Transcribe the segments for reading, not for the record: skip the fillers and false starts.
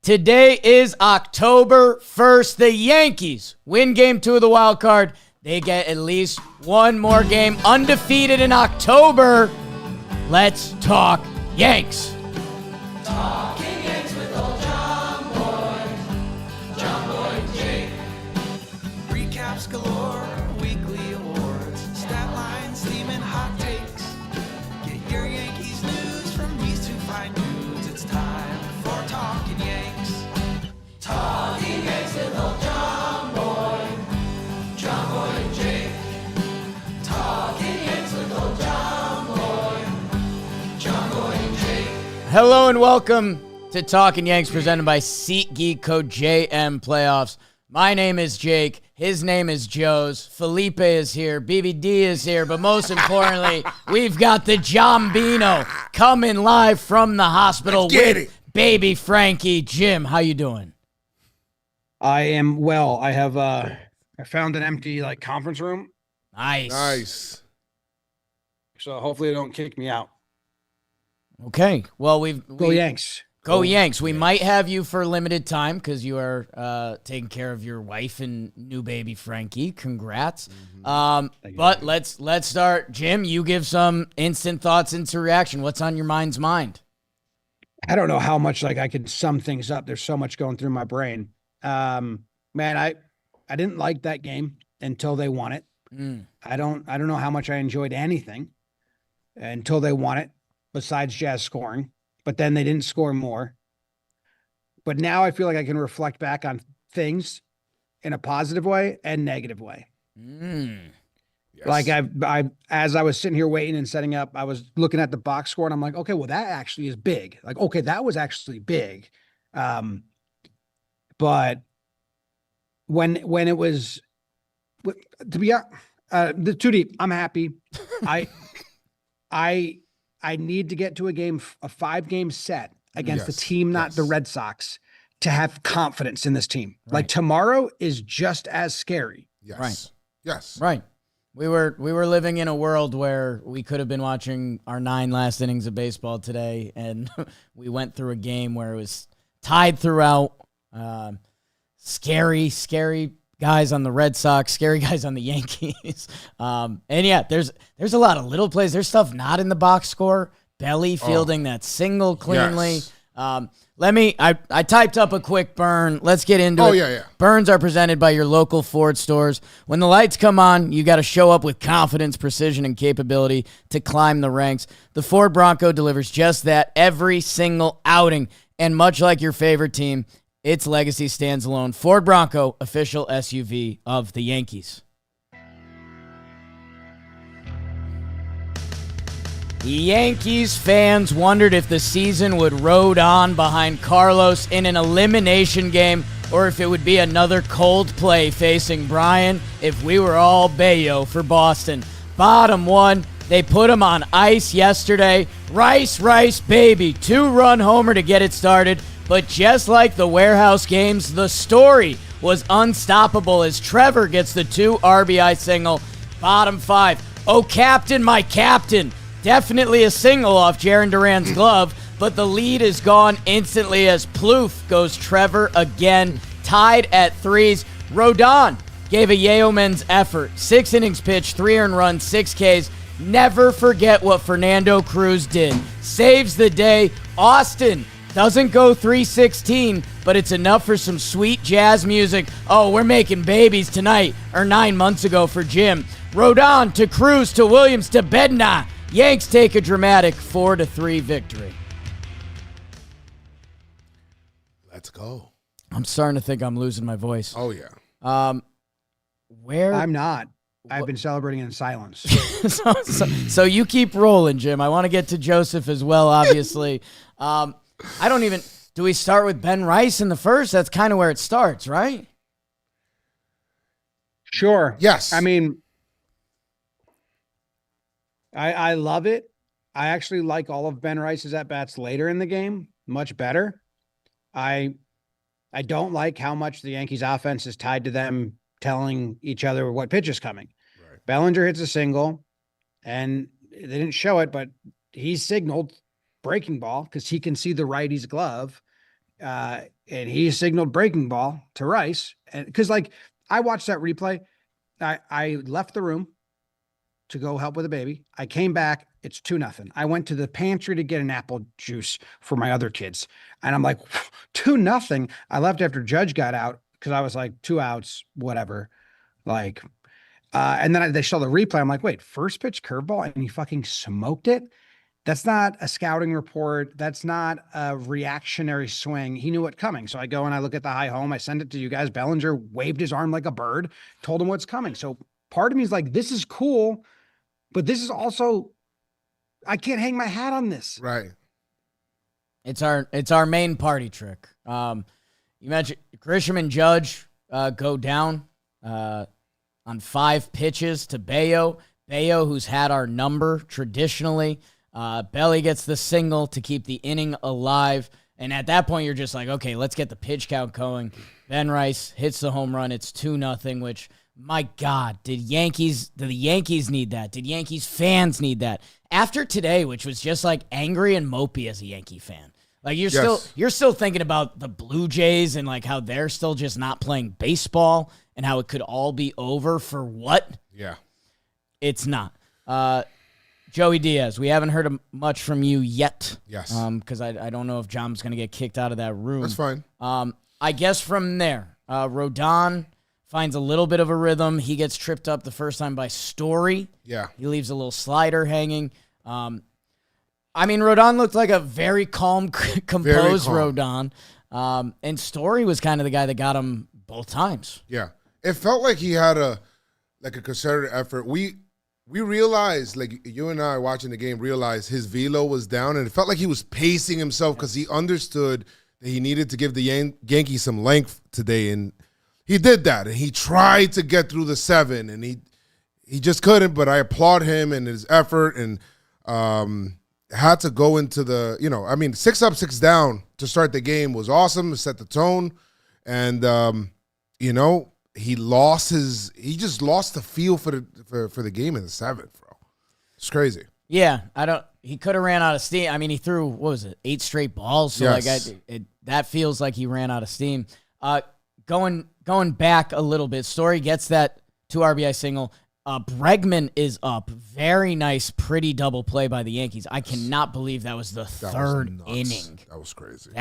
Today is October 1st. The Yankees win game 2 of the wild card. They get at least one more game undefeated in October. Let's talk Yanks. Talking Yanks with old Jomboy, Jomboy and Jake. Recaps galore, weekly awards, stat lines, theme and hot takes. Get your Yankees news from these two fine dudes. It's time for Talking Yanks. Talking Yanks with old Jomboy, Jomboy and Jake. Talking Yanks with old Jomboy, Jomboy and Jake. Hello and welcome to Talkin' Yanks, presented by SeatGeek Code JM Playoffs. My name is Jake. His name is Joe's. Felipe is here. BBD is here. But most importantly, we've got the Jombino coming live from the hospital with baby Frankie. Jim, how you doing? I am well. I have I found an empty conference room, Nice. so hopefully they don't kick me out. Okay. Well, Go Yanks. Go Yanks. We might have you for a limited time because you are taking care of your wife and new baby Frankie. Congrats. But let's start. Jim, you give some instant thoughts into reaction. What's on your mind's mind? I don't know how much I could sum things up. There's so much going through my brain. Man, I didn't like that game until they won it. I don't know how much I enjoyed anything until they won it, besides Jazz scoring. But then they didn't score more. But now I feel like I can reflect back on things in a positive way and negative way. Yes. I as I was sitting here waiting and setting up, I was looking at the box score and I'm like, okay, well, that actually is big. Okay, that was actually big. But when it was, to be the too deep, I'm happy. I need to get to a 5-game set against the team, not the Red Sox, to have confidence in this team. Right. Tomorrow is just as scary. Yes. Right. Yes. Right. We were living in a world where we could have been watching our 9 last innings of baseball today, and we went through a game where it was tied throughout. Scary guys on the Red Sox, scary guys on the Yankees. And yeah, there's a lot of little plays. There's stuff not in the box score. Belly fielding that single cleanly. Yes. I typed up a quick burn. Let's get into it. Yeah. Burns are presented by your local Ford stores. When the lights come on, you got to show up with confidence, precision, and capability to climb the ranks. The Ford Bronco delivers just that every single outing. And much like your favorite team, its legacy stands alone. Ford Bronco, official SUV of the Yankees. Yankees fans wondered if the season would Rodon behind Carlos in an elimination game, or if it would be another Coldplay facing Brian if we were all Bayo for Boston. Bottom one, they put him on ice yesterday. Rice, baby. 2-run homer to get it started. But just like the warehouse games, the story was unstoppable as Trevor gets the 2 RBI single. Bottom 5. Oh, captain, my captain. Definitely a single off Jarren Duran's glove, but the lead is gone instantly as Plouffe goes Trevor again. Tied at 3s. Rodon gave a yeoman's effort. 6 innings pitched, 3 earned runs, 6 Ks. Never forget what Fernando Cruz did. Saves the day. Austin doesn't go 316, but it's enough for some sweet jazz music. Oh, we're making babies tonight, or 9 months ago for Jim. Rodon to Cruz to Williams to Bednar. Yanks take a dramatic 4-3 victory. Let's go. I'm starting to think I'm losing my voice. Oh, yeah. Where I'm not. I've been celebrating in silence. so you keep rolling, Jim. I want to get to Joseph as well, obviously. Do we start with Ben Rice in the first? That's kind of where it starts, right? Sure. Yes. I mean, I love it. I actually like all of Ben Rice's at-bats later in the game much better. I don't like how much the Yankees offense is tied to them telling each other what pitch is coming. Right. Bellinger hits a single, and they didn't show it, but he signaled breaking ball because he can see the righty's glove. and he signaled breaking ball to Rice. And because like I watched that replay, I left the room to go help with the baby. I came back. It's 2-0. I went to the pantry to get an apple juice for my other kids. And I'm like, 2-0. I left after Judge got out because I was like 2 outs, whatever. Like, and then they show the replay. I'm like, wait, first pitch curveball and he fucking smoked it. That's not a scouting report. That's not a reactionary swing. He knew it coming. So I go and I look at the high home. I send it to you guys. Bellinger waved his arm like a bird, told him what's coming. So part of me is like, this is cool, but this is also, I can't hang my hat on this. Right. It's our main party trick. You mentioned Grisham and Judge go down on 5 pitches to Bayo. Bayo, who's had our number traditionally. Belly gets the single to keep the inning alive. And at that point, you're just like, okay, let's get the pitch count going. Ben Rice hits the home run. It's 2-0, which, my God, did the Yankees need that? Did Yankees fans need that? After today, which was just like angry and mopey as a Yankee fan. Like you're still thinking about the Blue Jays and like how they're still just not playing baseball and how it could all be over for what? Yeah. It's not. Joey Diaz, we haven't heard much from you yet. Yes. Because I don't know if Jom's going to get kicked out of that room. That's fine. I guess from there, Rodon finds a little bit of a rhythm. He gets tripped up the first time by Story. Yeah. He leaves a little slider hanging. Rodon looked like a very calm, composed Rodon. And Story was kind of the guy that got him both times. Yeah. It felt like he had a concerted effort. We realized, like you and I watching the game, realized his velo was down, and it felt like he was pacing himself because he understood that he needed to give the Yankees some length today, and he did that. And he tried to get through the 7, and he just couldn't. But I applaud him and his effort, and had to go into the 6 up, 6 down to start the game was awesome to set the tone, and he just lost the feel for the game in the 7th, bro. It's crazy. Yeah, he could have ran out of steam. I mean, he threw, what was it, 8 straight balls? So yes. That feels like he ran out of steam. Going back a little bit, Story gets that 2 RBI single. Bregman is up. Very nice, pretty double play by the Yankees. I cannot believe that was the third inning. That was crazy.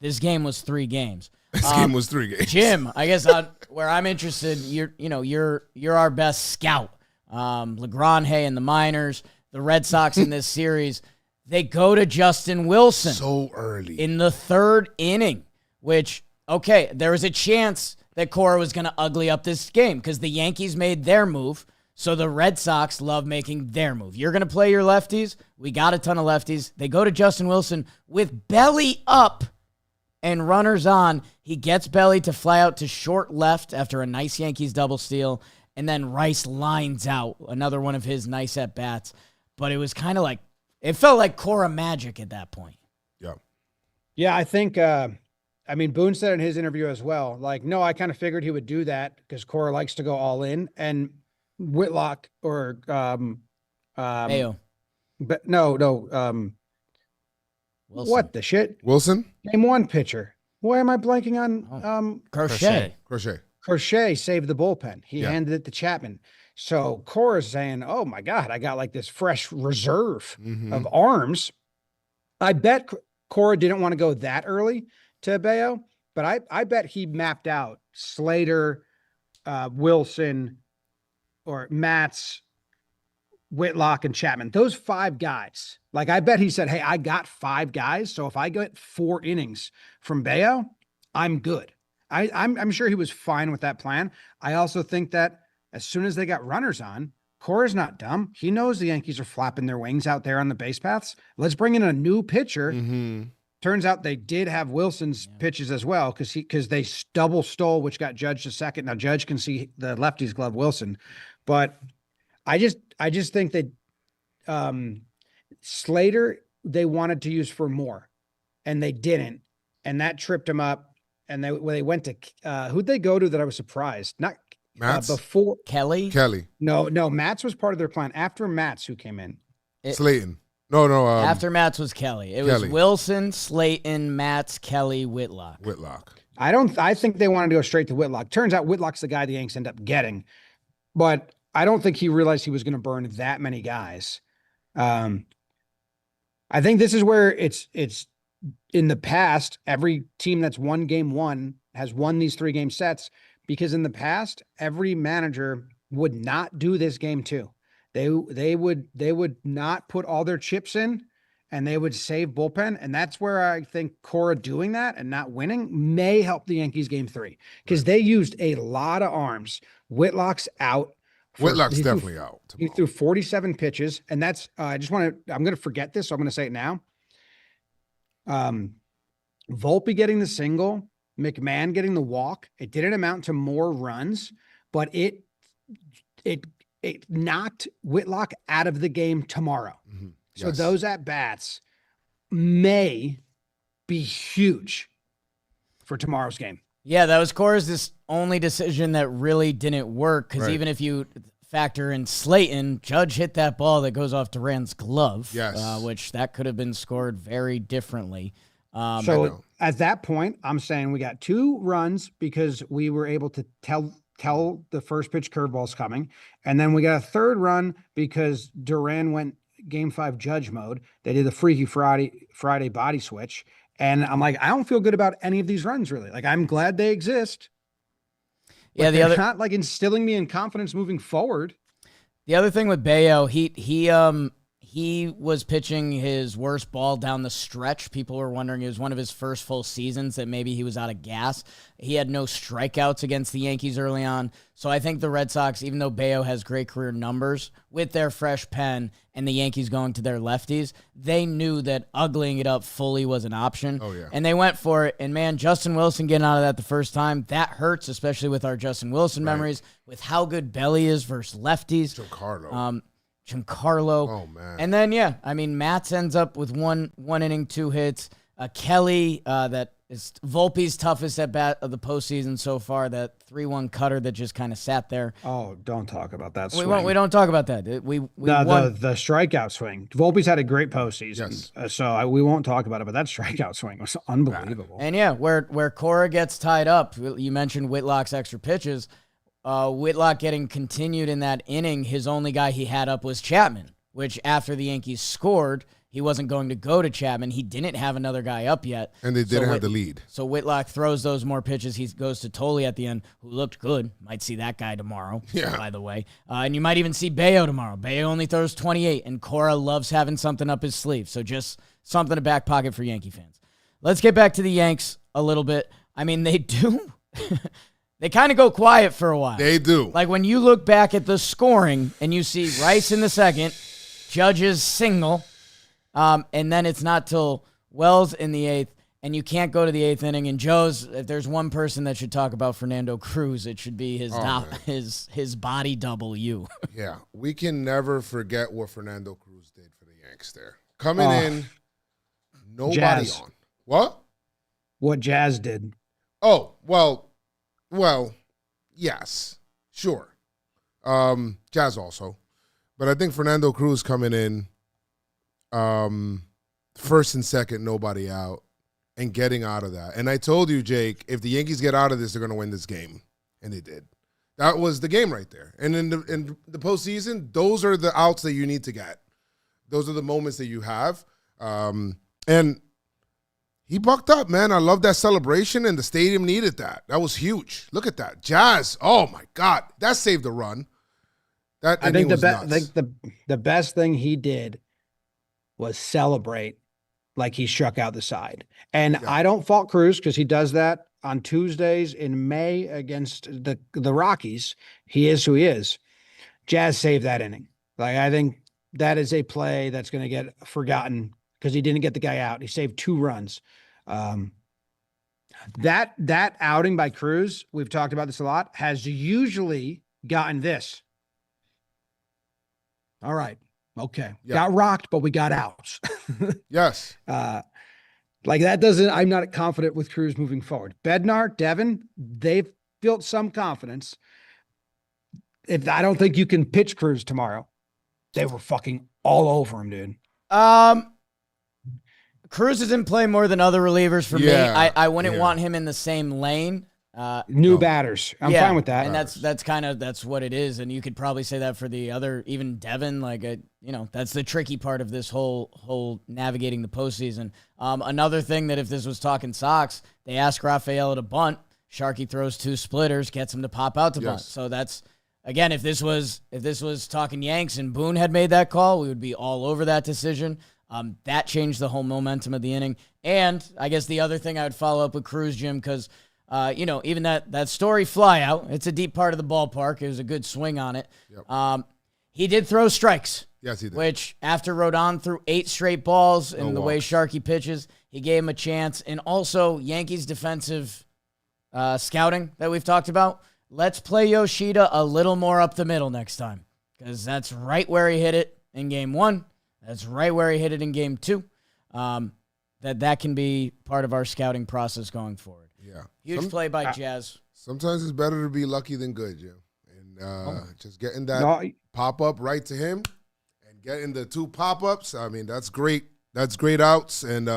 This game was 3 games. This game was 3 games. Jim, I guess where I'm interested, you're our best scout. LeGrand in the minors, the Red Sox in this series, they go to Justin Wilson so early in the 3rd inning, which, okay, there was a chance that Cora was going to ugly up this game because the Yankees made their move, so the Red Sox love making their move. You're going to play your lefties. We got a ton of lefties. They go to Justin Wilson with belly up and runners on. He gets Belly to fly out to short left after a nice Yankees double steal, and then Rice lines out, another one of his nice at-bats. But it was kind of like, it felt like Cora magic at that point. Yeah. Yeah, I think, Boone said in his interview as well, like, no, I kind of figured he would do that because Cora likes to go all in. And Whitlock or Ayo. But no, Wilson. What the shit? Wilson? Name one pitcher. Why am I blanking on Crochet saved the bullpen. He handed it to Chapman. So Cora's saying, oh my God, I got like this fresh reserve of arms. I bet Cora didn't want to go that early to Bayo, but I bet he mapped out Slater, Wilson, or Matz, Whitlock, and Chapman. Those 5 guys. Like, I bet he said, hey, I got 5 guys, so if I get 4 innings from Bayo, I'm good. I'm sure he was fine with that plan. I also think that as soon as they got runners on, Cora's not dumb. He knows the Yankees are flapping their wings out there on the base paths. Let's bring in a new pitcher. Turns out they did have Wilson's pitches as well because they double stole, which got Judge to second. Now Judge can see the lefty's glove Wilson, but I just think that Slater they wanted to use for more, and they didn't, and that tripped him up. And when they went to who'd they go to that I was surprised? Not Matz? Before Kelly. No, Matz was part of their plan. After Matz, who came in? Slayton. No. After Matz was Kelly. It was Kelly. Wilson, Slayton, Matz, Kelly, Whitlock. I think they wanted to go straight to Whitlock. Turns out Whitlock's the guy the Yanks end up getting, but I don't think he realized he was going to burn that many guys. I think this is where it's in the past, every team that's won game one has won these 3-game sets, because in the past, every manager would not do this game two. They would not put all their chips in, and they would save bullpen. And that's where I think Cora doing that and not winning may help the Yankees game 3, because they used a lot of arms. Whitlock's out. Whitlock's definitely out. He threw 47 pitches, and that's I'm going to forget this, so I'm going to say it now. Volpe getting the single, McMahon getting the walk. It didn't amount to more runs, but it knocked Whitlock out of the game tomorrow. Mm-hmm. So those at-bats may be huge for tomorrow's game. Yeah, that was Cora's only decision that really didn't work, because even if you factor in Slayton, Judge hit that ball that goes off Duran's glove, which that could have been scored very differently. So at that point, I'm saying we got 2 runs because we were able to tell the first pitch curveball's coming. And then we got a 3rd run because Duran went game 5 Judge mode. They did the Freaky Friday body switch. And I'm like, I don't feel good about any of these runs, really. Like, I'm glad they exist. Yeah, they're not like instilling me in confidence moving forward. The other thing with Bayo, he was pitching his worst ball down the stretch. People were wondering, it was one of his first full seasons that maybe he was out of gas. He had no strikeouts against the Yankees early on. So I think the Red Sox, even though Bayo has great career numbers, with their fresh pen and the Yankees going to their lefties, they knew that uglying it up fully was an option. Oh, yeah. And they went for it. And, man, Justin Wilson getting out of that the first time, that hurts, especially with our Justin Wilson memories, with how good Belly is versus lefties. Giancarlo. Oh, man. And then, Matz ends up with one inning, 2 hits. Kelly, that is Volpe's toughest at bat of the postseason so far, that 3-1 cutter that just kind of sat there. Oh, don't talk about that swing. We don't talk about that. We won. The strikeout swing. Volpe's had a great postseason. Yes. So we won't talk about it, but that strikeout swing was unbelievable. And where Cora gets tied up, you mentioned Whitlock's extra pitches. Whitlock getting continued in that inning, his only guy he had up was Chapman, which after the Yankees scored, he wasn't going to go to Chapman. He didn't have another guy up yet. And they didn't have the lead. So Whitlock throws those more pitches. He goes to Tolley at the end, who looked good. Might see that guy tomorrow, by the way. And you might even see Bayo tomorrow. Bayo only throws 28, and Cora loves having something up his sleeve. So just something to back pocket for Yankee fans. Let's get back to the Yanks a little bit. They do. They kind of go quiet for a while. They do. Like when you look back at the scoring and you see Rice in the second, Judge's single, and then it's not till Wells in the 8th, and you can't go to the 8th inning. And Joe's, if there's one person that should talk about Fernando Cruz, it should be his body W. Yeah, we can never forget what Fernando Cruz did for the Yanks there. Coming in, nobody Jazz. on. What? What Jazz did. Oh, well, yes, sure. Jazz also. But I think Fernando Cruz coming in, first and second, nobody out, and getting out of that. And I told you, Jake, if the Yankees get out of this, they're going to win this game. And they did. That was the game right there. And in the postseason, those are the outs that you need to get. Those are the moments that you have. And he bucked up, man. I love that celebration, and the stadium needed that. That was huge. Look at that. Jazz, oh, my God. That saved the run. I think the best thing he did was celebrate like he struck out the side. And I don't fault Cruz because he does that on Tuesdays in May against the Rockies. He is who he is. Jazz saved that inning. Like, I think that is a play that's going to get forgotten because he didn't get the guy out. He saved 2 runs. That outing by Cruz, we've talked about this a lot, has usually gotten this. All right. Okay. Yep. Got rocked, but we got out. Yes. Like that doesn't, I'm not confident with Cruz moving forward. Bednar, Devin, they've built some confidence. I don't think you can pitch Cruz tomorrow. They were fucking all over him, dude. Cruz is in play more than other relievers for me. Yeah, I wouldn't want him in the same lane. New batters. I'm fine with that. And that's what it is. And you could probably say that for the other, even Devin. That's the tricky part of this whole navigating the postseason. Another thing that if this was talking Sox, they ask Rafaela to bunt. Sharky throws 2 splitters, gets him to pop out to bunt. So that's again, if this was talking Yanks and Boone had made that call, we would be all over that decision. That changed the whole momentum of the inning. And I guess the other thing I would follow up with Cruz, Jim, because even that Story fly out, it's a deep part of the ballpark. It was a good swing on it. Yep. He did throw strikes. Yes, he did. Which, after Rodon threw 8 straight balls and the way Sharky pitches, he gave him a chance. And also, Yankees defensive scouting that we've talked about. Let's play Yoshida a little more up the middle next time, because that's right where he hit it in Game 1. That's right where he hit it in Game 2. That can be part of our scouting process going forward. Yeah. Huge play by Jazz. Sometimes it's better to be lucky than good, Jim. And just getting that pop-up right to him and getting the 2 pop-ups, I mean, that's great. That's great outs and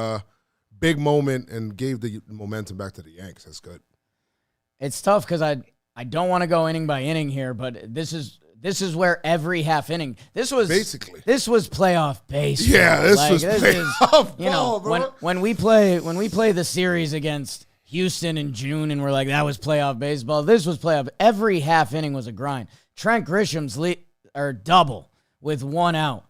big moment, and gave the momentum back to the Yanks. That's good. It's tough because I don't want to go inning by inning here, but this is where every half inning. This was playoff baseball. Yeah, this was playoff ball, bro. When we play the series against Houston in June, and we're like, that was playoff baseball. This was playoff. Every half inning was a grind. Trent Grisham's double with 1 out.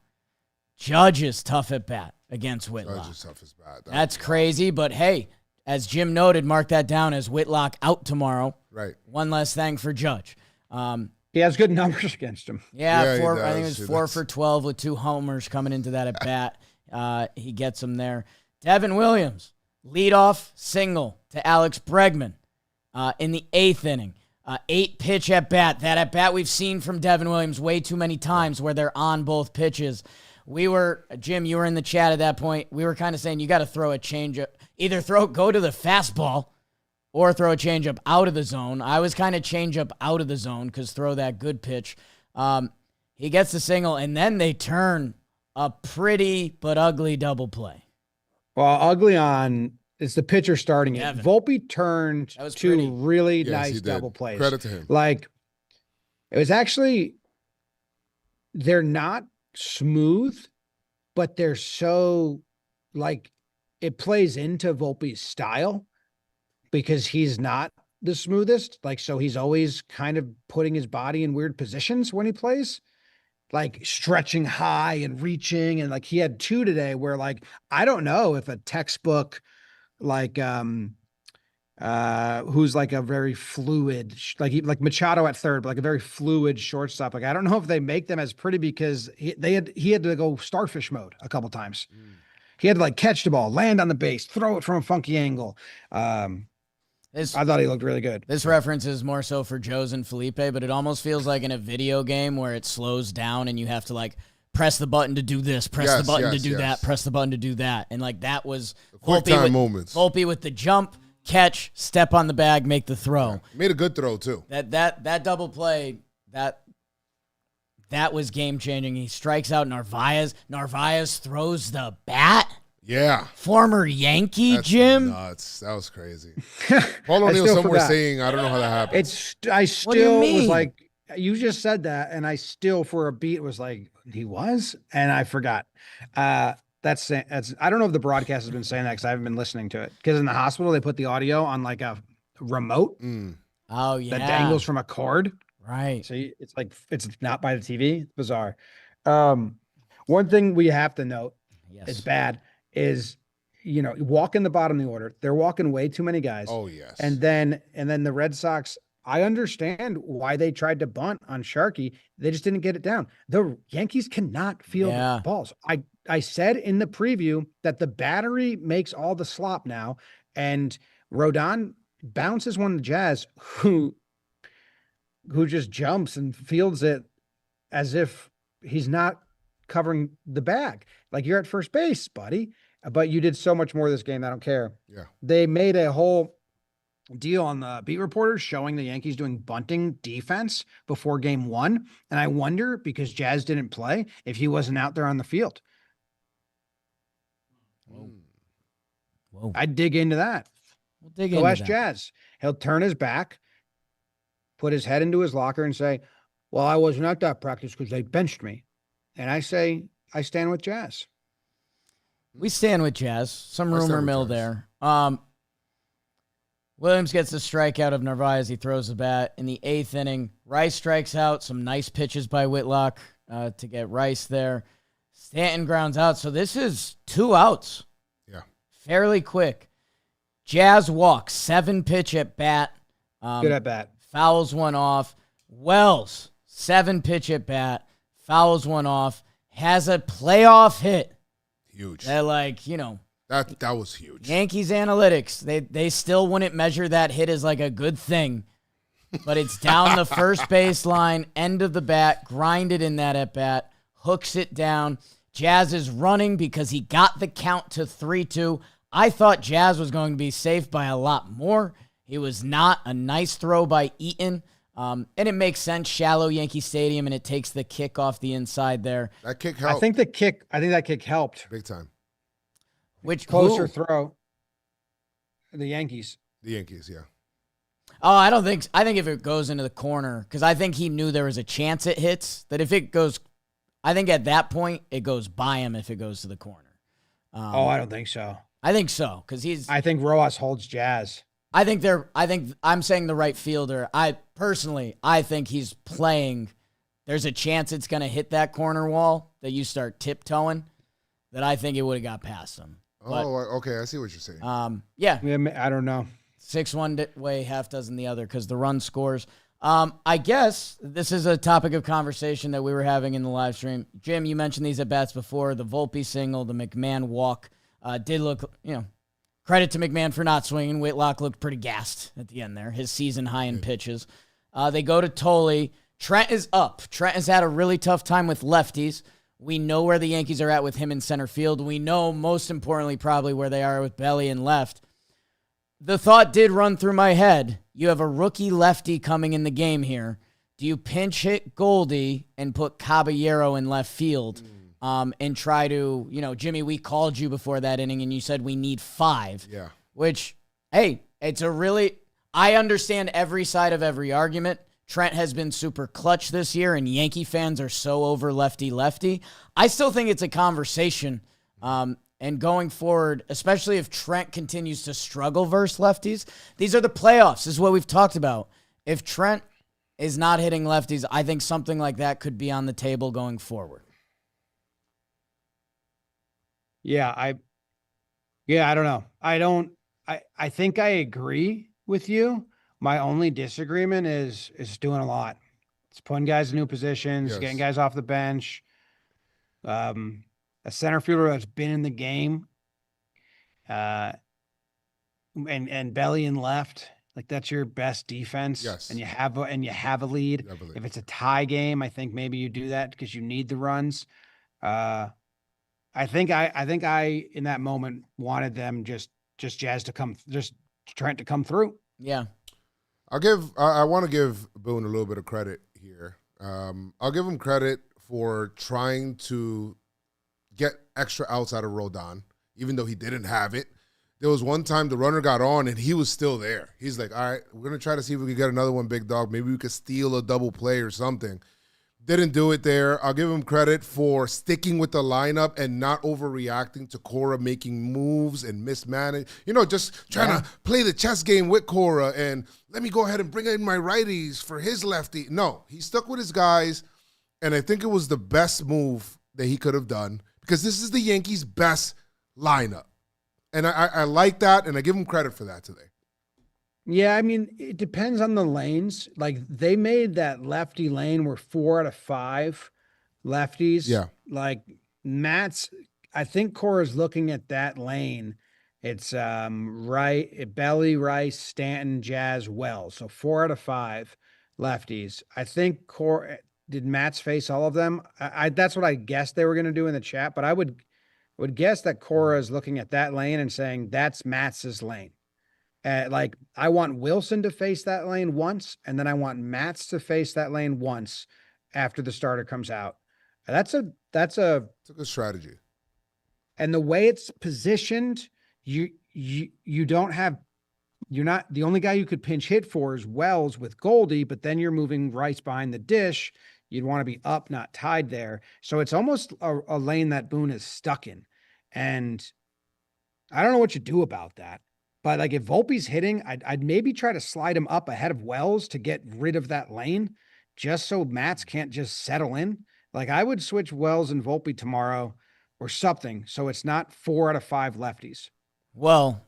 Judge is tough at bat against Whitlock. Judge is tough as bat. That's crazy, but hey, as Jim noted, mark that down as Whitlock out tomorrow. Right. One less thing for Judge. He has good numbers against him. Yeah, I think it was 4 for 12 with 2 homers coming into that at bat. He gets him there. Devin Williams, leadoff single to Alex Bregman in the 8th inning. 8-pitch at bat. That at bat we've seen from Devin Williams way too many times where they're on both pitches. Jim, you were in the chat at that point. We were kind of saying you got to throw a changeup. Either go to the fastball or throw a changeup out of the zone. I was kind of changeup out of the zone because throw that good pitch. He gets the single, and then they turn a pretty but ugly double play. Well, ugly on it's the pitcher starting it. Volpe turned 2 really nice double plays. Credit to him. Like, it was actually, they're not smooth, but they're so, like, it plays into Volpe's style because he's not the smoothest. Like, so he's always kind of putting his body in weird positions when he plays, like stretching high and reaching. And like, he had 2 today where, like, I don't know if a textbook, like, who's like a very fluid, like Machado at third, but like a very fluid shortstop. Like, I don't know if they make them as pretty because he had to go starfish mode a couple times. He had to like catch the ball, land on the base, throw it from a funky angle. I thought he looked really good. This reference is more so for Joes and Felipe, but it almost feels like in a video game where it slows down and you have to like press the button to do this, press the button to do that, press the button to do that. And like that was quick time moments. Volpe with the jump, catch, step on the bag, make the throw. Yeah. Made a good throw too. That double play, that was game-changing. He strikes out Narvaez. Narvaez throws the bat. Yeah. Former Yankee, Jim. Nuts. That was crazy. Paul O'Neill somewhere saying, I don't know how that happened. I still was like, you just said that, and I still, for a beat, was like, he was? And I forgot. That's I don't know if the broadcast has been saying that because I haven't been listening to it. Because in the hospital, they put the audio on like a remote. Oh, yeah. That dangles from a cord. Right. So it's like, it's not by the TV. It's bizarre. One thing we have to note, it's bad, is, walking the bottom of the order. They're walking way too many guys. Oh, yes. And then the Red Sox, I understand why they tried to bunt on Sharky. They just didn't get it down. The Yankees cannot field balls. I said in the preview that the battery makes all the slop now, and Rodon bounces one of the Jazz who just jumps and fields it as if he's not covering the bag. Like, you're at first base, buddy, but you did so much more this game. I don't care. Yeah. They made a whole deal on the beat reporters showing the Yankees doing bunting defense before Game 1. And I wonder, because Jazz didn't play, if he wasn't out there on the field. Whoa. I'd dig into that. We'll dig Go into ask that. Jazz. He'll turn his back, put his head into his locker and say, well, I wasn't at that practice because they benched me. And I say, I stand with Jazz. We stand with Jazz. Some I stand rumor with mill Jazz. there. Williams gets the strikeout of Narvaez. He throws the bat in the 8th inning. Rice strikes out. Some nice pitches by Whitlock to get Rice there. Stanton grounds out. So this is 2 outs. Yeah. Fairly quick. Jazz walks. 7-pitch at bat. Good at bat. Fouls one off. Wells, 7-pitch at bat. Fouls one off. Has a playoff hit. Huge. That, That was huge. Yankees analytics, they still wouldn't measure that hit as like a good thing. But it's down the first baseline, end of the bat, grinded in that at bat, hooks it down. Jazz is running because he got the count to 3-2. I thought Jazz was going to be safe by a lot more. He was not. A nice throw by Eaton. And it makes sense, shallow Yankee Stadium, and it takes the kick off the inside there. That kick helped. I think that kick helped. Big time. Which Closer throw. The Yankees. The Yankees, yeah. Oh, I think if it goes into the corner, because I think he knew there was a chance it hits, that if it goes, I think at that point, it goes by him if it goes to the corner. I don't think so. I think so, because I think Rojas holds Jazz. I think I'm saying the right fielder. I think he's playing. There's a chance it's going to hit that corner wall that you start tiptoeing, that I think it would have got past him. But, Okay. I see what you're saying. yeah. I don't know. 6 one way, half dozen the other, because the run scores. I guess this is a topic of conversation that we were having in the live stream. Jim, you mentioned these at-bats before. The Volpe single, the McMahon walk did look, credit to McMahon for not swinging. Whitlock looked pretty gassed at the end there. His season high in pitches. They go to Tolley. Trent is up. Trent has had a really tough time with lefties. We know where the Yankees are at with him in center field. We know, most importantly, probably where they are with Belly and left. The thought did run through my head. You have a rookie lefty coming in the game here. Do you pinch hit Goldie and put Caballero in left field and try to, Jimmy, we called you before that inning and you said we need 5. Yeah. Which, hey, I understand every side of every argument. Trent has been super clutch this year, and Yankee fans are so over lefty-lefty. I still think it's a conversation. And going forward, especially if Trent continues to struggle versus lefties, these are the playoffs. This is what we've talked about. If Trent is not hitting lefties, I think something like that could be on the table going forward. Yeah, I don't know. I think I agree with you. My only disagreement is doing a lot. It's putting guys in new positions, Yes. getting guys off the bench. A center fielder that's been in the game, and Belly and left, like that's your best defense. Yes. And you have a lead. You have a lead. If it's a tie game, I think maybe you do that because you need the runs. I think I in that moment wanted them just Jazz to come, just Trent to come through. Yeah. I want to give Boone a little bit of credit here. I'll give him credit for trying to get extra outs out of Rodon, even though he didn't have it. There was one time the runner got on and he was still there. He's like, all right, we're going to try to see if we can get another one, big dog. Maybe we could steal a double play or something. Didn't do it there. I'll give him credit for sticking with the lineup and not overreacting to Cora making moves and mismanage. Just trying to play the chess game with Cora and let me go ahead and bring in my righties for his lefty. No, he stuck with his guys, and I think it was the best move that he could have done because this is the Yankees' best lineup. And I like that, and I give him credit for that today. Yeah, I mean, it depends on the lanes. Like they made that lefty lane where 4 out of 5 lefties. Yeah. Like Matt's, I think Cora's looking at that lane. It's Belly, Rice, Stanton, Jazz, Wells. So 4 out of 5 lefties. I think Cora did Matt's face all of them. I that's what I guessed they were going to do in the chat, but I would guess that Cora is looking at that lane and saying that's Matt's lane. Like I want Wilson to face that lane once, and then I want Matz to face that lane once after the starter comes out. That's a It's a good strategy. And the way it's positioned, you don't have, you're not, the only guy you could pinch hit for is Wells with Goldie, but then you're moving Rice behind the dish. You'd want to be up, not tied there. So it's almost a lane that Boone is stuck in. And I don't know what you do about that. But like if Volpe's hitting, I'd maybe try to slide him up ahead of Wells to get rid of that lane, just so Matz can't just settle in. Like I would switch Wells and Volpe tomorrow or something, so it's not 4 out of 5 lefties. Well,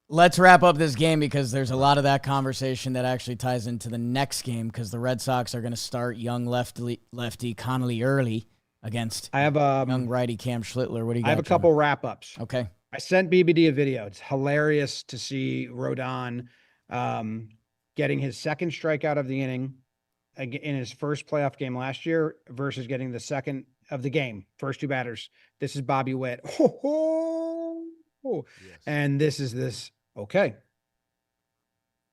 let's wrap up this game because there's a lot of that conversation that actually ties into the next game because the Red Sox are going to start young lefty Connolly early against I have young righty Cam Schlittler. What do you got? I have a couple wrap-ups. Okay. I sent BBD a video. It's hilarious to see Rodon getting his second strikeout of the inning in his first playoff game last year versus getting the second of the game, first 2 batters. This is Bobby Witt. Yes. And this is this. Okay.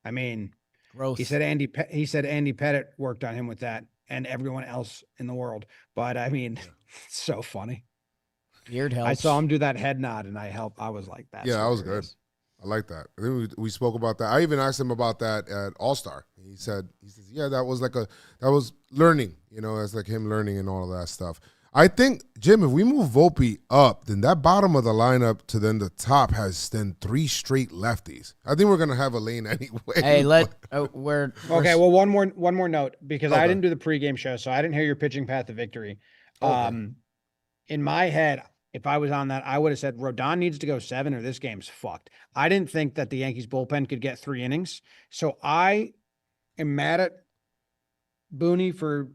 I mean, Growth. he said Andy Pettit worked on him with that and everyone else in the world. But I mean, it's so funny. Beard helps. I saw him do that head nod and I was like, that. Yeah, that was good. I like that. I think we spoke about that. I even asked him about that at All-Star. He says, yeah, that was learning, it's like him learning and all of that stuff. I think, Jim, if we move Volpe up, then that bottom of the lineup to then the top has then 3 straight lefties. I think we're gonna have a lane anyway. Hey, okay. Well, one more note because I didn't do the pregame show, so I didn't hear your pitching path to victory. Okay. In my head, if I was on that, I would have said Rodon needs to go 7 or this game's fucked. I didn't think that the Yankees bullpen could get 3 innings. So I am mad at Booney for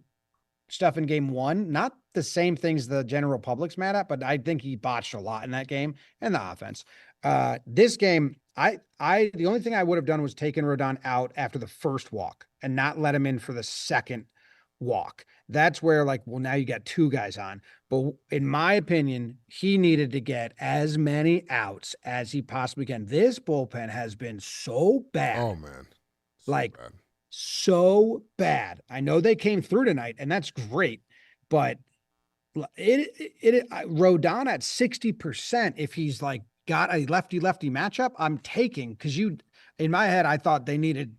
stuff in game 1. Not the same things the general public's mad at, but I think he botched a lot in that game and the offense. This game, the only thing I would have done was taken Rodon out after the first walk and not let him in for the second walk. That's where now you got 2 guys on. But in my opinion, he needed to get as many outs as he possibly can. This bullpen has been so bad. Oh man. So bad. I know they came through tonight and that's great, but Rodon at 60%, if he's got a lefty matchup, I'm taking because in my head, I thought they needed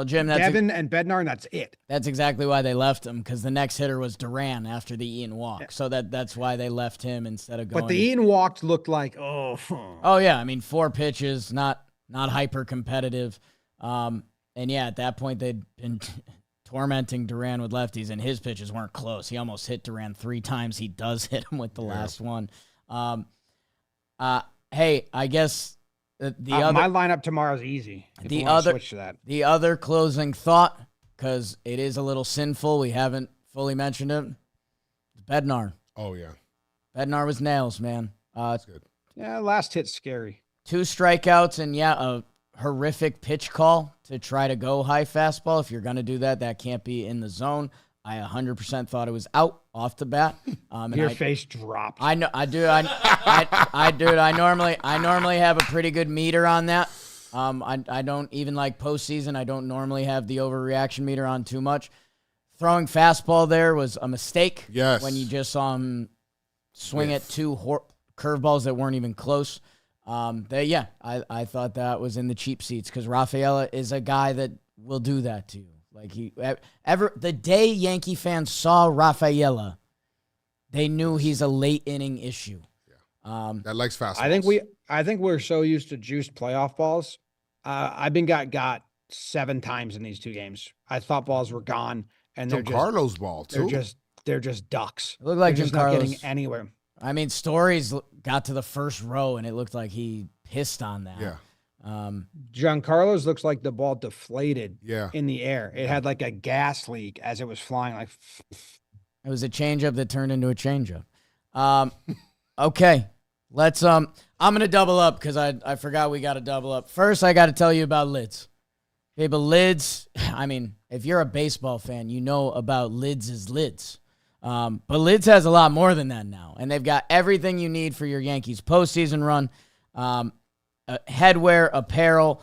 Jim, Devin and Bednar, and that's it. That's exactly why they left him, because the next hitter was Duran after the Ian walk. Yeah. So that's why they left him instead of going. But the Ian walk looked like, oh yeah. I mean, 4 pitches, not hyper competitive. And yeah, at that point they'd been tormenting Duran with lefties, and his pitches weren't close. He almost hit Duran 3 times. He does hit him with the last one. Hey, I guess. My lineup tomorrow is easy. Switch to that. The other closing thought, because it is a little sinful, we haven't fully mentioned it. Bednar. Oh yeah, Bednar was nails, man. That's good. Yeah, last hit's scary. 2 strikeouts and a horrific pitch call to try to go high fastball. If you're gonna do that, that can't be in the zone. I 100% thought it was out off the bat. Your face dropped. I know. I do. I normally have a pretty good meter on that. I don't even like postseason. I don't normally have the overreaction meter on too much. Throwing fastball there was a mistake. Yes. When you just saw him swing at 2 curveballs that weren't even close. I thought that was in the cheap seats because Rafaela is a guy that will do that to you. The day Yankee fans saw Rafaela, they knew he's a late inning issue. Yeah. That likes fastballs. I think we're so used to juiced playoff balls. I've been got 7 times in these 2 games. I thought balls were gone, and Carlos ball too. They're just ducks. It looked like they're just not getting anywhere. I mean, Stories got to the first row, and it looked like he pissed on that. Yeah. Giancarlo's looks like the ball deflated in the air. It had like a gas leak as it was flying. It was a changeup that turned into a changeup. Okay, let's. I'm gonna double up because I forgot we got to double up. First, I got to tell you about lids. Okay, but lids. I mean, if you're a baseball fan, you know about lids is lids. But lids has a lot more than that now, and they've got everything you need for your Yankees postseason run. Headwear, apparel,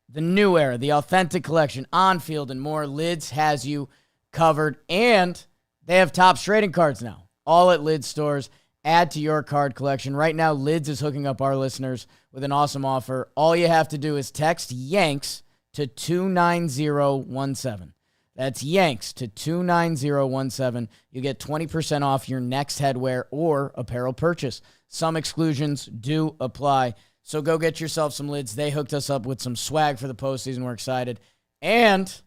the new era, the authentic collection, on-field, and more. Lids has you covered, and they have Topps trading cards now, all at Lids stores. add to your card collection. Right now, Lids is hooking up our listeners with an awesome offer. All you have to do is text Yanks to 29017. That's Yanks to 29017. You get 20% off your next headwear or apparel purchase. Some exclusions do apply. So go get yourself some Lids. They hooked us up with some swag for the postseason. We're excited. And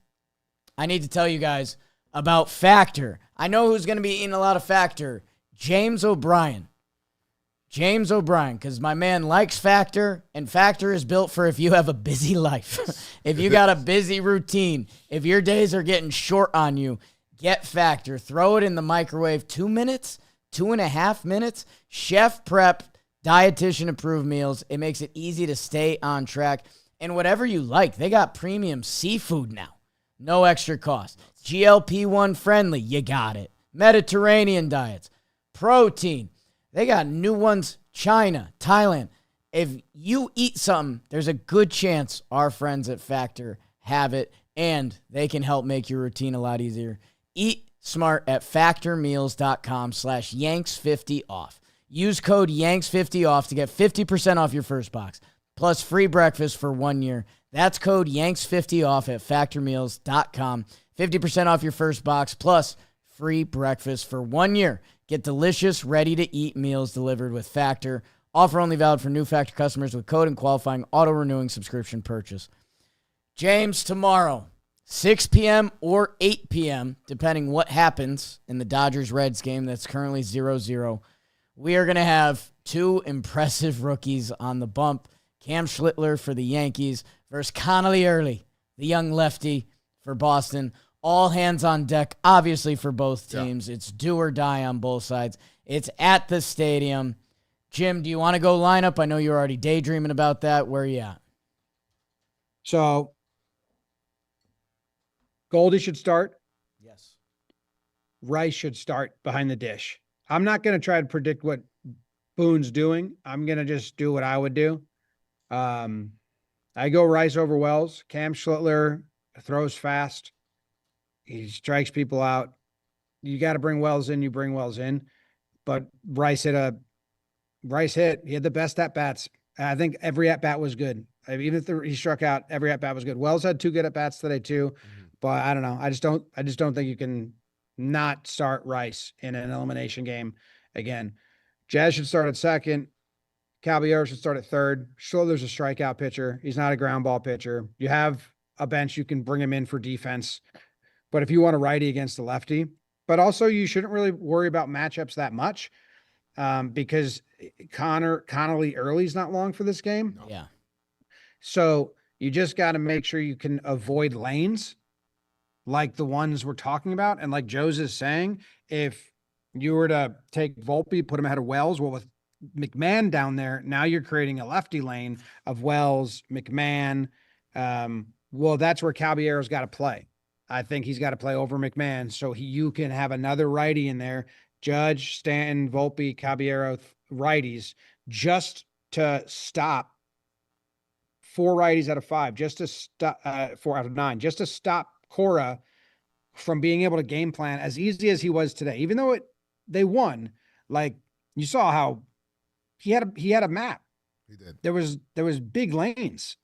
I need to tell you guys about Factor. I know who's going to be eating a lot of Factor. James O'Brien. James O'Brien, because my man likes Factor, and Factor is built for if you have a busy life. If you got a busy routine, if your days are getting short on you, get Factor. Throw it in the microwave 2 minutes, 2.5 minutes. Chef prep, dietitian approved meals. It makes it easy to stay on track. And whatever you like, they got premium seafood now. No extra cost. GLP-1 friendly, you got it. Mediterranean diets. Protein. They got new ones, China, Thailand. If you eat something, there's a good chance our friends at Factor have it, and they can help make your routine a lot easier. Eat smart at factormeals.com/Yanks50off. Use code Yanks50off to get 50% off your first box, plus free breakfast for 1 year. That's code Yanks50off at factormeals.com. 50% off your first box, plus free breakfast for 1 year. Get delicious, ready-to-eat meals delivered with Factor. Offer only valid for new Factor customers with code and qualifying auto-renewing subscription purchase. James, tomorrow, 6 p.m. or 8 p.m., depending what happens in the Dodgers-Reds game that's currently 0-0, we are going to have two impressive rookies on the bump. Cam Schlittler for the Yankees versus Connolly Early, the young lefty for Boston. All hands on deck, obviously, for both teams. Yeah. It's do or die on both sides. It's at the stadium. Jim, do you want to go lineup? I know you're already daydreaming about that. Where are you at? So, Goldie should start. Yes. Rice should start behind the dish. I'm not going to try to predict what Boone's doing. I'm going to just do what I would do. I go Rice over Wells. Cam Schlittler throws fast. He strikes people out. You got to bring Wells in. You bring Wells in. But Rice hit. He had the best at-bats. I think every at-bat was good. Even if he struck out, every at-bat was good. Wells had 2 good at-bats today too. Mm-hmm. But I don't know. I just don't think you can not start Rice in an elimination game again. Jazz should start at second. Caballero should start at third. Schiller's a strikeout pitcher. He's not a ground ball pitcher. You have a bench. You can bring him in for defense. But if you want a righty against a lefty, but also you shouldn't really worry about matchups that much because Connolly Early's not long for this game. No. Yeah. So you just got to make sure you can avoid lanes like the ones we're talking about. And like Joe's is saying, if you were to take Volpe, put him ahead of Wells, well, with McMahon down there, now you're creating a lefty lane of Wells, McMahon. Well, that's where Caballero's got to play. I think he's got to play over McMahon so you can have another righty in there. Judge, Stanton, Volpe, Caballero, righties, just to stop 4 righties out of 5, just to stop 4 out of 9, just to stop Cora from being able to game plan as easy as he was today. Even though they won, like you saw how he had a map. He did. There was big lanes.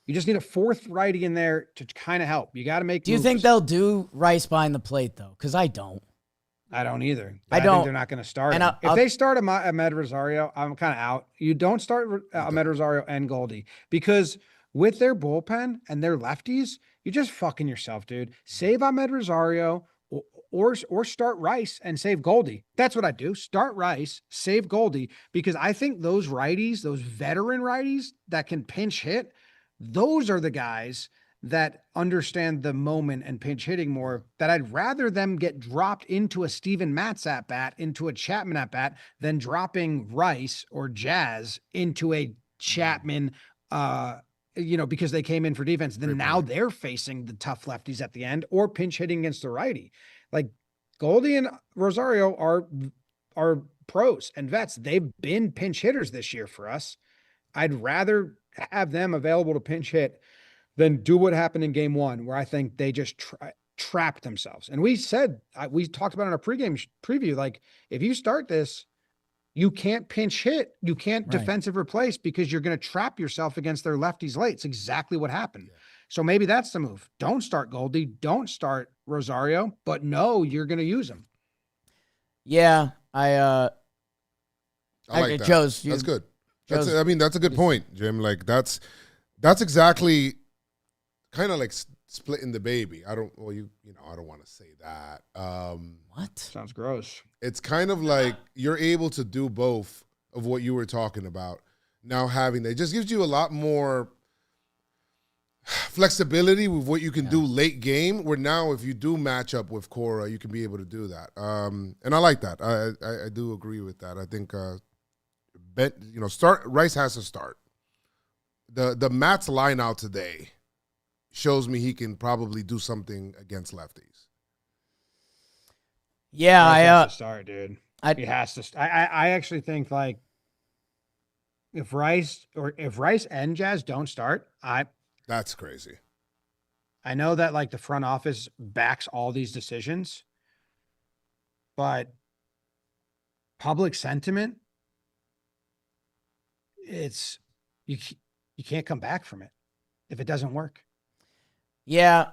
You just need a 4th righty in there to kind of help. You got to make. Do you think they'll do Rice behind the plate though? Because I don't. I don't either. I don't. Think they're not going to start him. If they start Ahmed Rosario, I'm kind of out. You don't start Ahmed Rosario and Goldie because with their bullpen and their lefties, you're just fucking yourself, dude. Save Ahmed Rosario or start Rice and save Goldie. That's what I do. Start Rice, save Goldie, because I think those righties, those veteran righties that can pinch hit, those are the guys that understand the moment and pinch hitting more, that I'd rather them get dropped into a Steven Matz at bat, into a Chapman at bat, than dropping Rice or Jazz into a Chapman, because they came in for defense. Then now they're facing the tough lefties at the end or pinch hitting against the righty. Like Goldie and Rosario are pros and vets. They've been pinch hitters this year for us. I'd rather have them available to pinch hit than do what happened in game 1, where I think they just trapped themselves. And we talked about in our pregame preview, like if you start this, You can't pinch hit. You can't Right. defensive replace because you're going to trap yourself against their lefties late. It's exactly what happened. So maybe that's the move. Don't start Goldie. Don't start Rosario, but no, you're going to use him. Yeah, I like that. Joe's, That's good. Joe's, That's a good point, Jim. Like that's exactly kind of like splitting the baby. I don't want to say that. what? Sounds gross. It's kind of like you're able to do both of what you were talking about. Now having that just gives you a lot more flexibility with what you can do late game, where now if you do match up with Cora, you can be able to do that. And I like that. I do agree with that. I think Rice has to start. The Mats line out today shows me he can probably do something against lefties. Yeah, Rice has to start, dude. He has to. I actually think like if Rice and Jazz don't start, That's crazy. I know that like the front office backs all these decisions, but public sentiment, you can't come back from it if it doesn't work. Yeah,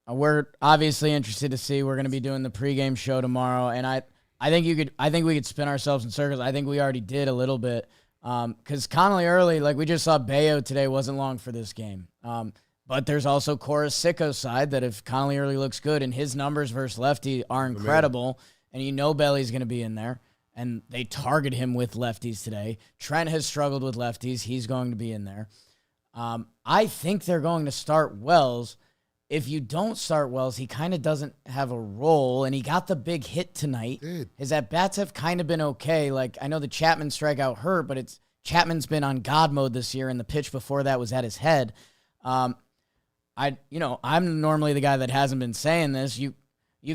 we're obviously interested to see. We're going to be doing the pregame show tomorrow, and I think we could spin ourselves in circles. I think we already did a little bit. Because Connolly early, like we just saw Bayo today, wasn't long for this game. But there's also Cora Sicko's side that if Connolly early looks good and his numbers versus lefty are incredible, and Belly's going to be in there, and they target him with lefties today. Trent has struggled with lefties. He's going to be in there. I think they're going to start Wells. If you don't start Wells, he kind of doesn't have a role, and he got the big hit tonight. His at-bats have kind of been okay. Like, I know the Chapman strikeout hurt, but Chapman's been on God mode this year, and the pitch before that was at his head. I'm normally the guy that hasn't been saying this. You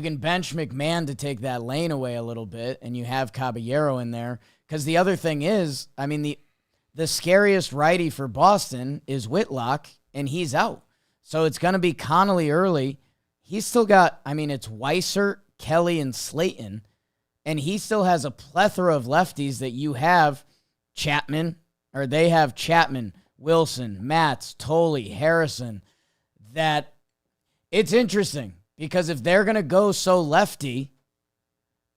can bench McMahon to take that lane away a little bit, and you have Caballero in there. Because the other thing is, the scariest righty for Boston is Whitlock, and he's out. So it's going to be Connolly early. He's still got, it's Weissert, Kelly, and Slayton. And he still has a plethora of lefties that you have they have Chapman, Wilson, Matz, Tolley, Harrison. That it's interesting because if they're going to go so lefty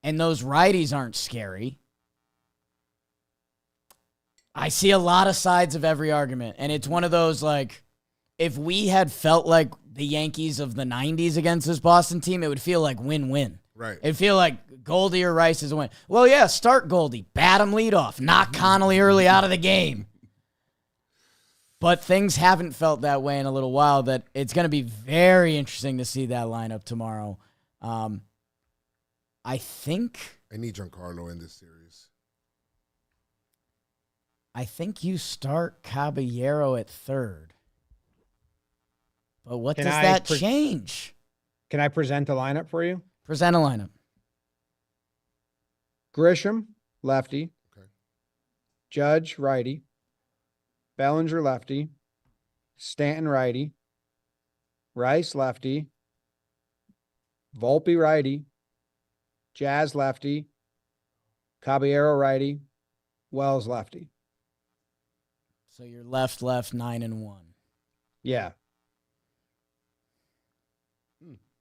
and those righties aren't scary, I see a lot of sides of every argument. And it's one of those like, if we had felt like the Yankees of the 90s against this Boston team, it would feel like win-win. Right. It'd feel like Goldie or Rice is a win. Well, yeah, start Goldie. Bat him leadoff. Knock Connolly early out of the game. But things haven't felt that way in a little while. That it's going to be very interesting to see that lineup tomorrow. I need Giancarlo in this series. I think you start Caballero at third. But what does that change? Can I present a lineup for you? Present a lineup. Grisham, lefty. Okay. Judge, righty. Bellinger, lefty. Stanton, righty. Rice, lefty. Volpe, righty. Jazz, lefty. Caballero, righty. Wells, lefty. So you're left, 9-1. Yeah.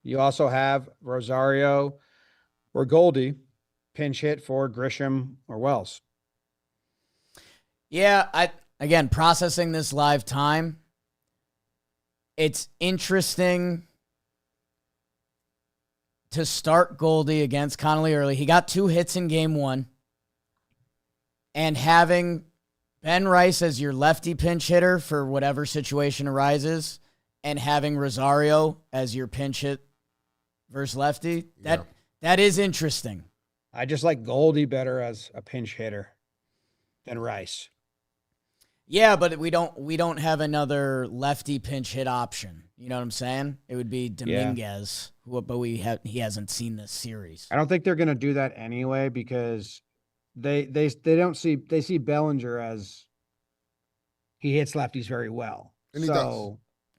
You also have Rosario or Goldie pinch hit for Grisham or Wells. Yeah, again, processing this live time, it's interesting to start Goldie against Connolly early. He got 2 hits in game 1. And having Ben Rice as your lefty pinch hitter for whatever situation arises, and having Rosario as your pinch hit versus lefty, that is interesting. I just like Goldie better as a pinch hitter than Rice. Yeah, but we don't have another lefty pinch hit option. You know what I'm saying? It would be Dominguez, but he hasn't seen this series. I don't think they're going to do that anyway because they see Bellinger as he hits lefties very well. And he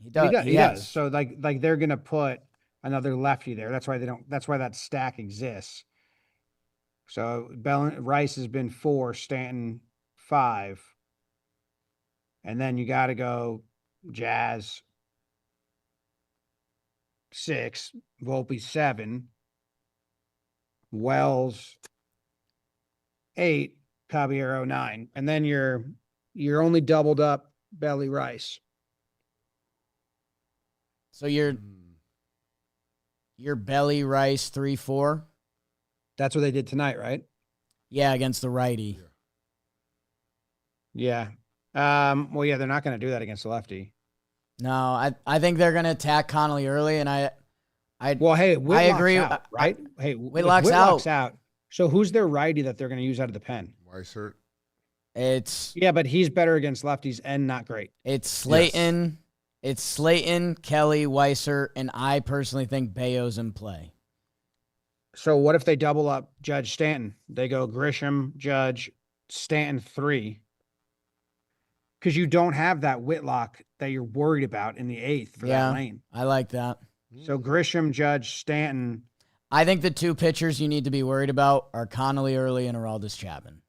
does. So like they're going to put another lefty there. That's why that stack exists. So Rice has been 4, Stanton 5. And then you got to go Jazz 6, Volpe 7, Wells 8, Caballero 9. And then you're only doubled up Belly Rice. So you're Belly Rice 3-4. That's what they did tonight, right? Yeah, against the righty. Yeah. Well, yeah, they're not going to do that against the lefty. No, I think they're going to attack Connolly early, and I agree. out, right? Whitlock's out. So who's their righty that they're going to use out of the pen? Weissert. But he's better against lefties and not great. It's Slayton. Yes. It's Slayton, Kelly, Weissert, and I personally think Bayo's in play. So what if they double up Judge Stanton? They go Grisham, Judge, Stanton 3. Because you don't have that Whitlock that you're worried about in the 8th for that lane. I like that. So Grisham, Judge, Stanton. I think the 2 pitchers you need to be worried about are Connolly early and Aroldis Chapman.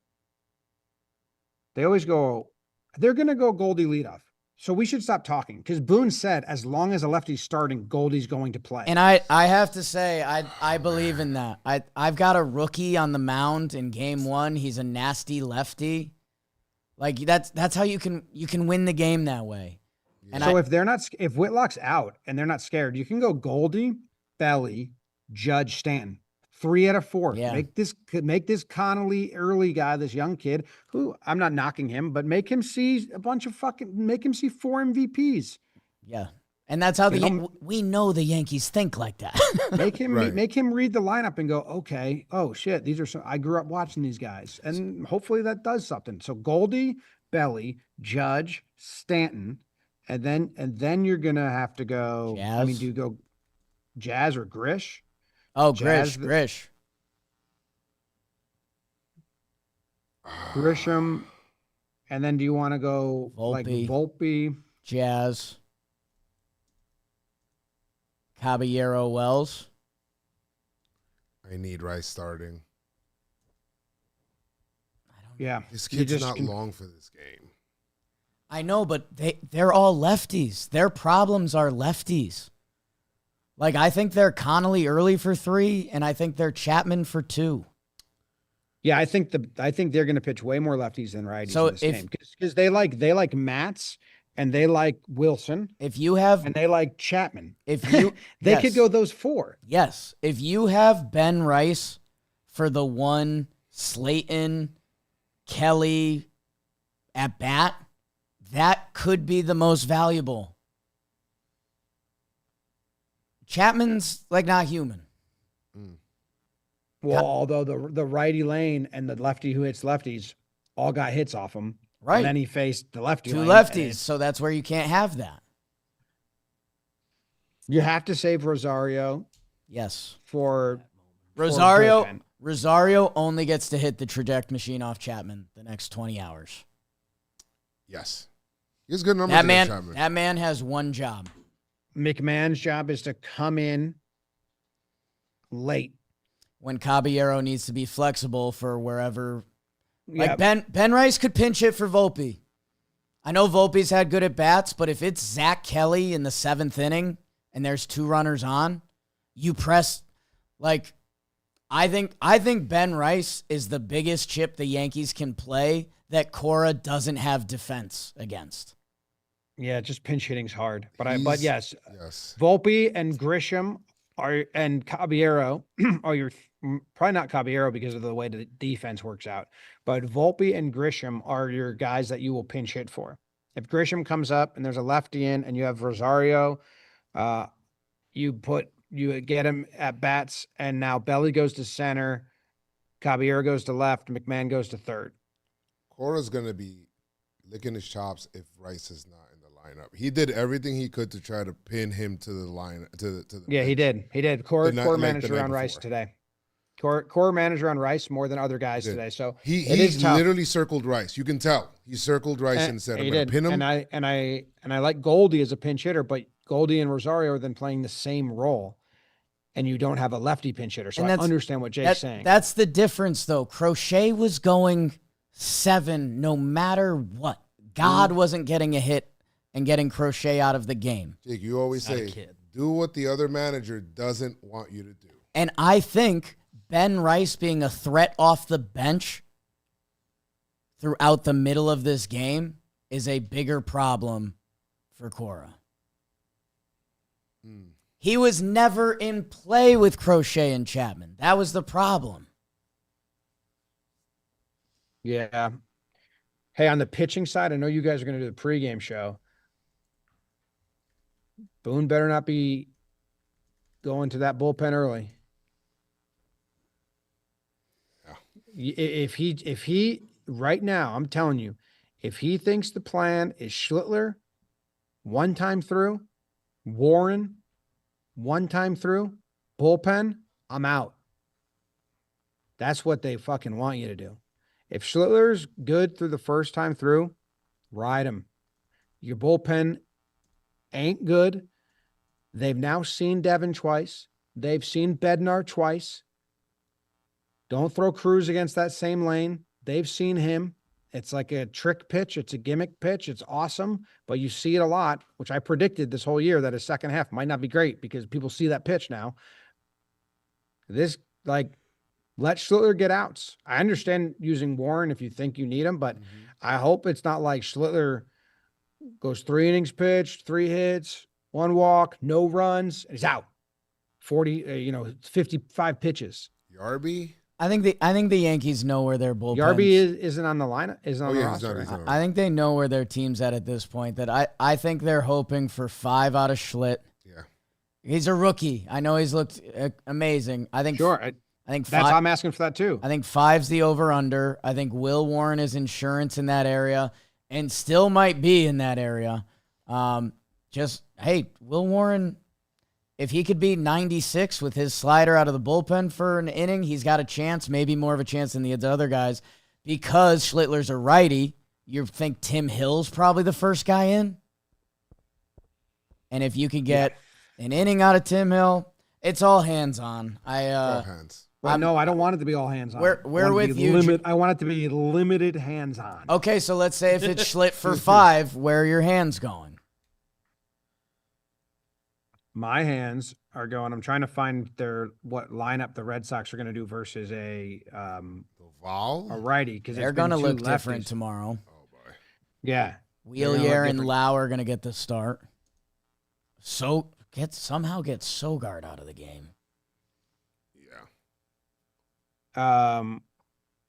They're going to go Goldie leadoff. So we should stop talking because Boone said as long as a lefty's starting, Goldie's going to play. And I have to say, I believe in that. I've got a rookie on the mound in game 1. He's a nasty lefty. Like that's how you can win the game that way. And so if Whitlock's out and they're not scared, you can go Goldie, Belly, Judge, Stanton. 3 out of 4. Yeah. Make this Connolly early guy, this young kid, who I'm not knocking him, but make him see make him see 4 MVPs. Yeah. And that's how we know the Yankees think like that. make him read the lineup and go, okay, oh shit, I grew up watching these guys. And hopefully that does something. So Goldie, Belly, Judge, Stanton, and then you're gonna have to go. Jazz? I mean, do you go Jazz or Grish? Oh, Grish. Grisham. And then do you want to go like Volpe? Jazz. Caballero, Wells. I need Rice starting. This kid's not long for this game. I know, but they're all lefties. Their problems are lefties. Like, I think they're Connolly early for 3, and I think they're Chapman for 2. Yeah, I think they're going to pitch way more lefties than righties in this game because they like Matz and they like Wilson. And they like Chapman. They could go those 4. Yes, if you have Ben Rice for the 1 Slayton, Kelly at bat, that could be the most valuable. Chapman's like not human. Well, although the righty lane and the lefty who hits lefties all got hits off him. Right. And then he faced the lefty 2 lane. lefties, so that's where you can't have that. You have to save Rosario. Yes. For Rosario only gets to hit the traject machine off Chapman the next 20 hours. Yes. He has good numbers. That man has one job. McMahon's job is to come in late. When Caballero needs to be flexible for wherever. Like Ben Rice could pinch hit for Volpe. I know Volpe's had good at bats, but if it's Zach Kelly in the 7th inning and there's 2 runners on, you press. Like, I think Ben Rice is the biggest chip the Yankees can play that Cora doesn't have defense against. Yeah, just pinch hitting's hard. But yes. Volpe and Grisham and Caballero are your probably not Caballero because of the way the defense works out. But Volpe and Grisham are your guys that you will pinch hit for. If Grisham comes up and there's a lefty in and you have Rosario, you get him at bats, and now Belly goes to center, Caballero goes to left, McMahon goes to third. Cora's gonna be licking his chops if Rice is not in the lineup. He did everything he could to try to pin him to the line. He did. Core managed around Rice today. Core manager on Rice more than other guys today. So he literally circled Rice. You can tell he circled Rice and said, "I'm going to pin him." And I like Goldie as a pinch hitter, but Goldie and Rosario are then playing the same role. and you don't have a lefty pinch hitter. So And I that's- understand what Jake's saying. That's the difference, though. Crochet was going 7 no matter what. God wasn't getting a hit and getting Crochet out of the game. Jake, you always Not a say, kid. do what the other manager doesn't want you to do. And I think Ben Rice being a threat off the bench throughout the middle of this game is a bigger problem for Cora. He was never in play with Crochet and Chapman. That was the problem. Yeah. Hey, on the pitching side, I know you guys are going to do the pregame show. Boone better not be going to that bullpen early. If he right now, I'm telling you, if he thinks the plan is Schlittler one time through, Warren one time through, bullpen, I'm out. That's what they fucking want you to do. If Schlittler's good through the first time through, ride him. Your bullpen ain't good. They've now seen Devin twice. They've seen Bednar twice. Don't throw Cruz against that same lane. They've seen him. It's like a trick pitch. It's a gimmick pitch. It's awesome, but you see it a lot, which I predicted this whole year that his second half might not be great because people see that pitch now. This, like, let Schlittler get outs. I understand using Warren if you think you need him, but I hope it's not like Schlittler goes 3 innings pitched, 3 hits, 1 walk, no runs, and he's out. 55 pitches. Yarby? I think the Yankees know where their bullpen. Yarby isn't on the lineup. Isn't on the roster. he's not. I think they know where their team's at this point. That I think they're hoping for 5 out of Schlitt. Yeah. He's a rookie. I know he's looked amazing. I think Sure. I think That's five, I'm asking for that too. I think 5's the over/under. I think Will Warren is insurance in that area and still might be in that area. Will Warren, if he could be 96 with his slider out of the bullpen for an inning, he's got a chance, maybe more of a chance than the other guys. Because Schlittler's a righty, you think Tim Hill's probably the first guy in? And if you could get an inning out of Tim Hill, it's all hands on. All hands. Well, no, I don't want it to be all hands on. We're with you. I want it to be limited hands on. Okay, so let's say if it's Schlitt for 5, where are your hands going? My hands are going. I'm trying to find what lineup the Red Sox are going to do versus a Val? righty because They're going to look different tomorrow. Oh, boy. Yeah, Wheelier and Lau are going to get the start. Somehow get Sogard out of the game. Yeah.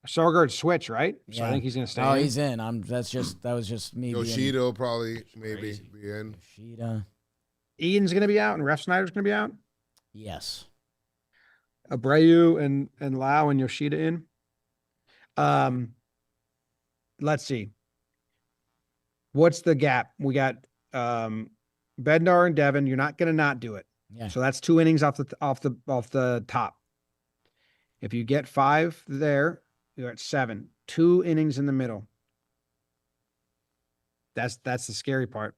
Sogard switch, right? So Yeah. I think he's going to stay. Oh, in. he's in. That was just me. Yoshida will probably maybe crazy. be in. Yoshida. Ian's going to be out and Ref Snyder's going to be out. Yes. Abreu and Lau and Yoshida in. Let's see. What's the gap? We got Bednar and Devin. You're not going to not do it. Yeah. So that's 2 innings off the top. If you get 5 there, you're at 7. 2 innings in the middle. That's the scary part.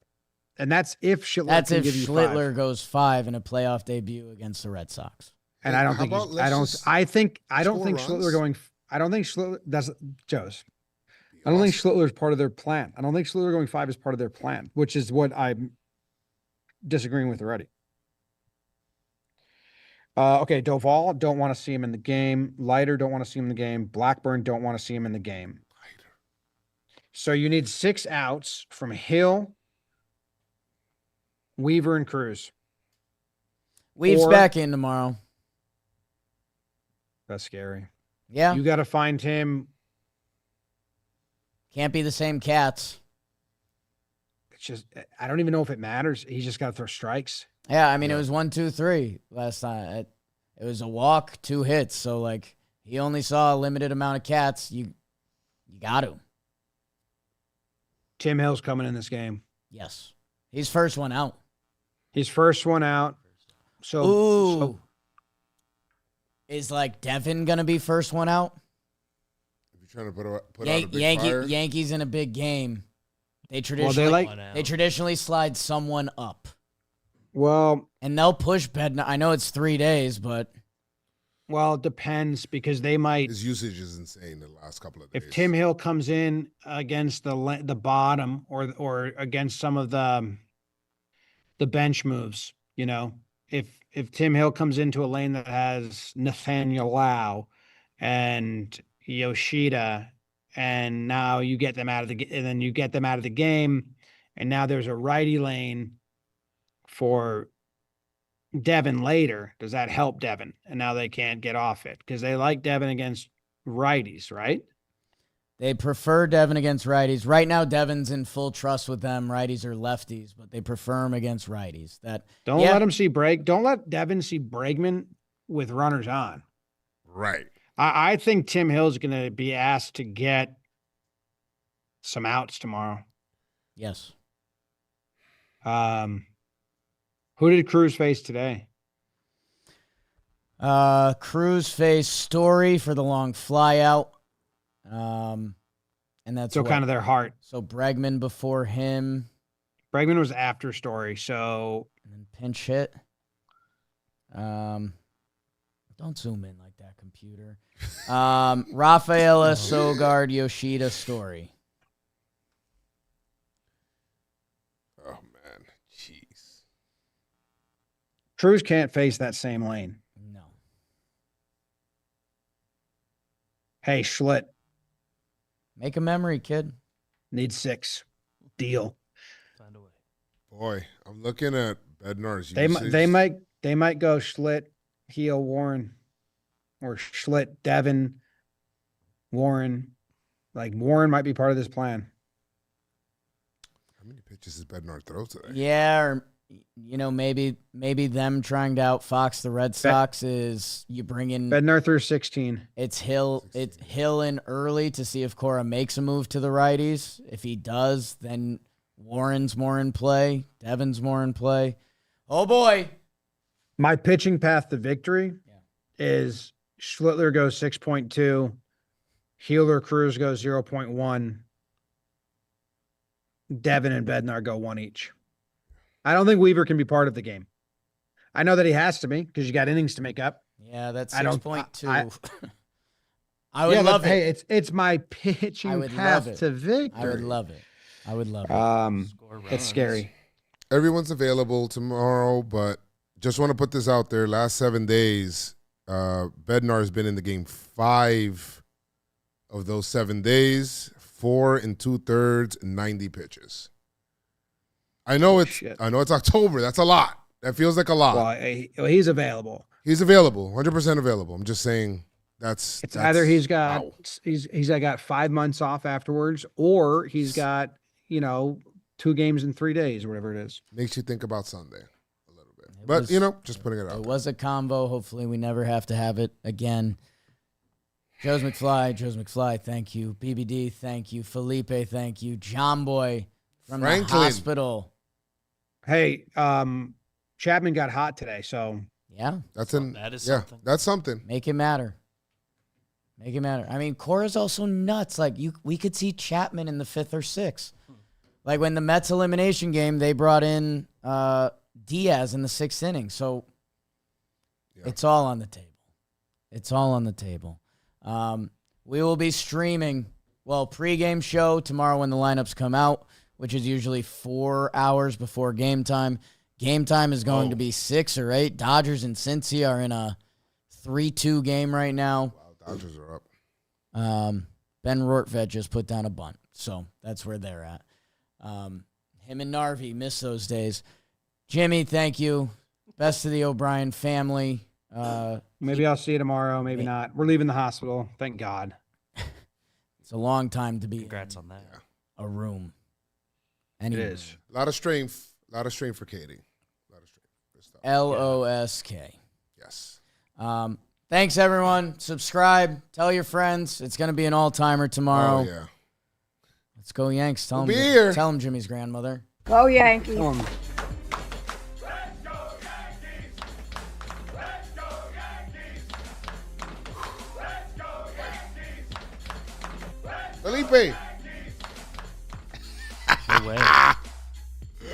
And that's if Schlittler That's can if give you Schlittler 5. goes 5 in a playoff debut against the Red Sox. And Hey, I don't how think about he's, let's I don't just I think score Schlittler runs? going I don't think Schlittler that's Joe's. I don't think Schlittler is part of their plan. I don't think Schlittler going 5 is part of their plan, which is what I'm disagreeing with already. Okay, Doval, don't want to see him in the game. Leiter, don't want to see him in the game. Blackburn, don't want to see him in the game. So you need 6 outs from Hill, Weaver, and Cruz. Weave's Or- back in tomorrow. That's scary. Yeah. You got to find him. Can't be the same cats. It's just, I don't even know if it matters. He's just got to throw strikes. Yeah, I mean, it was 1, 2, 3 last time. It was a walk, 2 hits. So, like, he only saw a limited amount of cats. You got to. Tim Hill's coming in this game. Yes. He's first one out. He's first one out. So, Ooh. so Is, like, Devin going to be first one out? If you're trying to put out a big fire. Yankees in a big game. They well, traditionally they like, One out. they traditionally slide someone up. Well, And they'll push Bednar. I know it's 3 days, but it depends because they might. His usage is insane the last couple of days. If Tim Hill comes in against the bottom or against some of the bench moves, if Tim Hill comes into a lane that has Nathaniel Lau and Yoshida, and now you get them out of the game, and now there's a righty lane for Devin later, does that help Devin? And now they can't get off it because they like Devin against righties, right? they prefer Devin against righties. Right now, Devin's in full trust with them. Righties or lefties, but they prefer him against righties. Don't let him see Don't let Devin see Bregman with runners on. Right. I think Tim Hill's going to be asked to get some outs tomorrow. Yes. Who did Cruz face today? Cruz faced Story for the long fly out. And that's So kind of their heart. So Bregman before him. Bregman was after Story, so And then pinch hit. Don't zoom in like that, computer. Rafaela, Sogard, Yoshida, Story. Oh, man. Jeez. Cruz can't face that same lane. No. Hey, Schlitt, Make a memory, kid. need 6. Deal. Find a way. Boy, I'm looking at Bednar's They usage. might go Schlitt, Heel, Warren, or Schlitt, Devin, Warren. Like Warren might be part of this plan. How many pitches does Bednar throw today? Yeah, or maybe them trying to outfox the Red Sox is you bring in Bednar threw 16. it's Hill in early to see if Cora makes a move to the righties. If he does, then Warren's more in play, Devin's more in play. Oh boy. My pitching path to victory is Schlittler goes 6.2, Healer Cruz goes 0.1, Devin and Bednar go 1 each. I don't think Weaver can be part of the game. I know that he has to be because you got innings to make up. Yeah, that's I don't- 6.2. I would love it. Hey, it's my pitching would love path it. to victory. I would love it. Score It's runs. scary. Everyone's available tomorrow, but just want to put this out there. Last 7 days, Bednar has been in the game 5 of those 7 days, 4 2/3, 90 pitches. I know it's October. That's a lot. That feels like a lot. Well, he's available. He's available, 100% available. I'm just saying that's Either he's got wow. he's got 5 months off afterwards, or he's got 2 games in 3 days or whatever it is. Makes you think about Sunday a little bit. But just putting it out. It there. was a combo. Hopefully we never have to have it again. Joe's McFly, thank you. BBD, thank you. Felipe, thank you. Jomboy from the Franklin. hospital. Hey, Chapman got hot today, so Yeah, That is something. That's something. make it matter. Make it matter. I mean, Cora's also nuts. Like we could see Chapman in the 5th or 6th. Like when the Mets elimination game, they brought in Diaz in the 6th inning. So it's all on the table. It's all on the table. We will be streaming, pregame show tomorrow when the lineups come out, which is usually 4 hours before game time. Game time is going to be 6 or 8. Dodgers and Cincy are in a 3-2 game right now. Wow, Dodgers are up. Ben Rortvedt just put down a bunt, so that's where they're at. Him and Narvi miss those days. Jimmy, thank you. Best of the O'Brien family. maybe I'll see you tomorrow. Maybe not. We're leaving the hospital. Thank God. It's a long time to be Congrats on that. in a room. It is. A lot of strain for Katie. A lot of strain. Good stuff. LOSK. Yes. Thanks, everyone. Subscribe. Tell your friends. It's going to be an all-timer tomorrow. Oh, yeah. Let's go, Yanks. Tell We'll him, be here. Tell him Jimmy's grandmother. Go Yankees. Come on. Felipe.